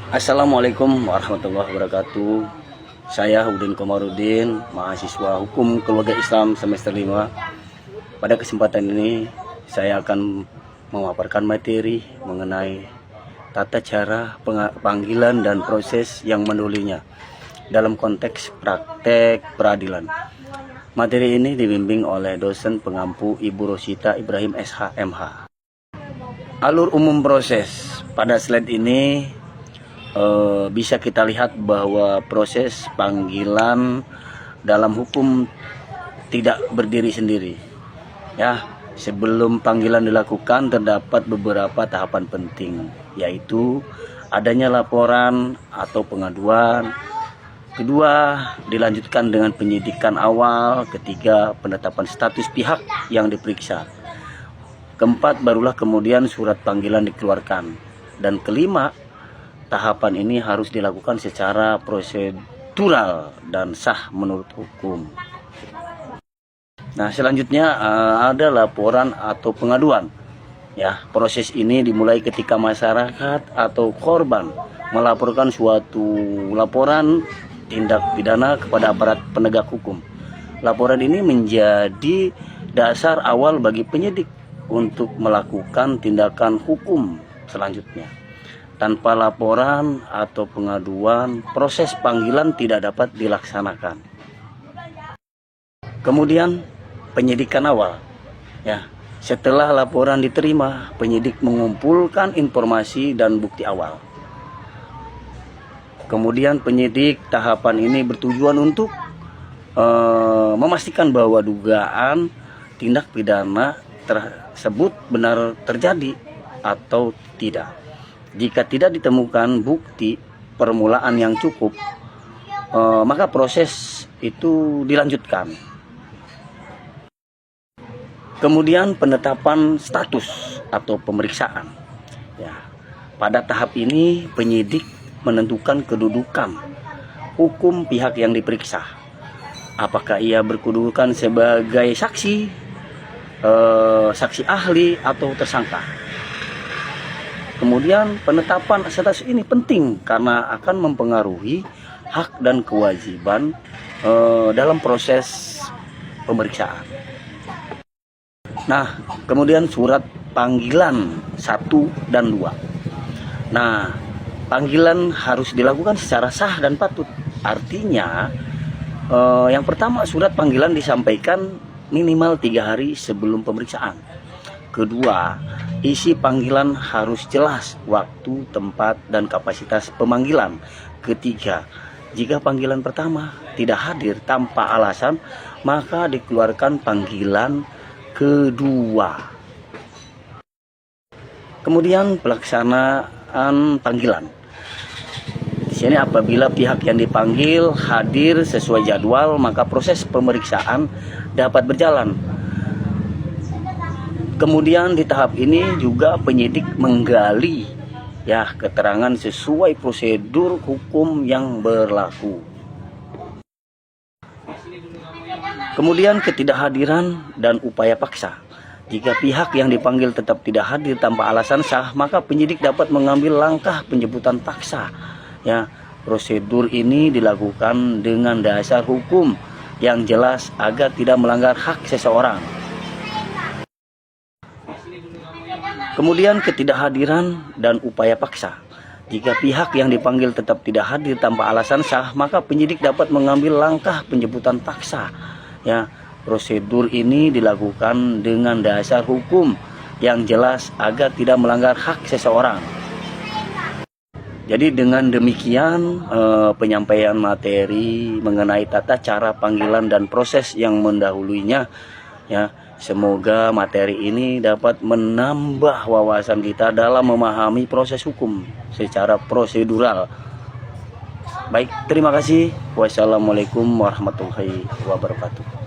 Assalamualaikum warahmatullahi wabarakatuh. Saya Udin Komarudin, mahasiswa Hukum Keluarga Islam semester 5. Pada kesempatan ini saya akan memaparkan materi mengenai tata cara panggilan dan proses yang mendulinya dalam konteks praktek peradilan. Materi ini dibimbing oleh dosen pengampu Ibu Rosita Ibrahim SH MH. Alur umum proses. Pada slide ini bisa kita lihat bahwa proses panggilan dalam hukum tidak berdiri sendiri. Ya, sebelum panggilan dilakukan terdapat beberapa tahapan penting, yaitu adanya laporan atau pengaduan. Kedua, dilanjutkan dengan penyidikan awal. Ketiga, penetapan status pihak yang diperiksa. Keempat, barulah kemudian surat panggilan dikeluarkan. Dan kelima, tahapan ini harus dilakukan secara prosedural dan sah menurut hukum. Nah, selanjutnya ada laporan atau pengaduan. Ya, proses ini dimulai ketika masyarakat atau korban melaporkan suatu laporan tindak pidana kepada aparat penegak hukum. Laporan ini menjadi dasar awal bagi penyidik untuk melakukan tindakan hukum selanjutnya. Tanpa laporan atau pengaduan, proses panggilan tidak dapat dilaksanakan. Kemudian penyidikan awal. Ya, setelah laporan diterima, penyidik mengumpulkan informasi dan bukti awal. Kemudian penyidik tahapan ini bertujuan untuk memastikan bahwa dugaan tindak pidana tersebut benar terjadi atau tidak. Jika tidak ditemukan bukti permulaan yang cukup, maka proses itu dilanjutkan. Kemudian penetapan status atau pemeriksaan. Ya, pada tahap ini penyidik menentukan kedudukan hukum pihak yang diperiksa. Apakah ia berkedudukan sebagai saksi, saksi ahli atau tersangka. Kemudian penetapan status ini penting karena akan mempengaruhi hak dan kewajiban dalam proses pemeriksaan. Nah, kemudian surat panggilan 1 dan 2. Nah, panggilan harus dilakukan secara sah dan patut. Artinya, yang pertama, surat panggilan disampaikan minimal 3 hari sebelum pemeriksaan. Kedua, isi panggilan harus jelas waktu, tempat, dan kapasitas pemanggilan. Ketiga, jika panggilan pertama tidak hadir tanpa alasan, maka dikeluarkan panggilan kedua. Kemudian pelaksanaan panggilan. Di sini apabila pihak yang dipanggil hadir sesuai jadwal, maka proses pemeriksaan dapat berjalan. Kemudian di tahap ini juga penyidik menggali keterangan sesuai prosedur hukum yang berlaku. Kemudian ketidakhadiran dan upaya paksa. Jika pihak yang dipanggil tetap tidak hadir tanpa alasan sah, maka penyidik dapat mengambil langkah penjemputan paksa. Ya, prosedur ini dilakukan dengan dasar hukum yang jelas agar tidak melanggar hak seseorang. Kemudian ketidakhadiran dan upaya paksa. Jika pihak yang dipanggil tetap tidak hadir tanpa alasan sah, maka penyidik dapat mengambil langkah penjemputan paksa. Ya, prosedur ini dilakukan dengan dasar hukum yang jelas agar tidak melanggar hak seseorang. Jadi dengan demikian penyampaian materi mengenai tata cara panggilan dan proses yang mendahulunya, ya, semoga materi ini dapat menambah wawasan kita dalam memahami proses hukum secara prosedural. Baik, terima kasih. Wassalamualaikum warahmatullahi wabarakatuh.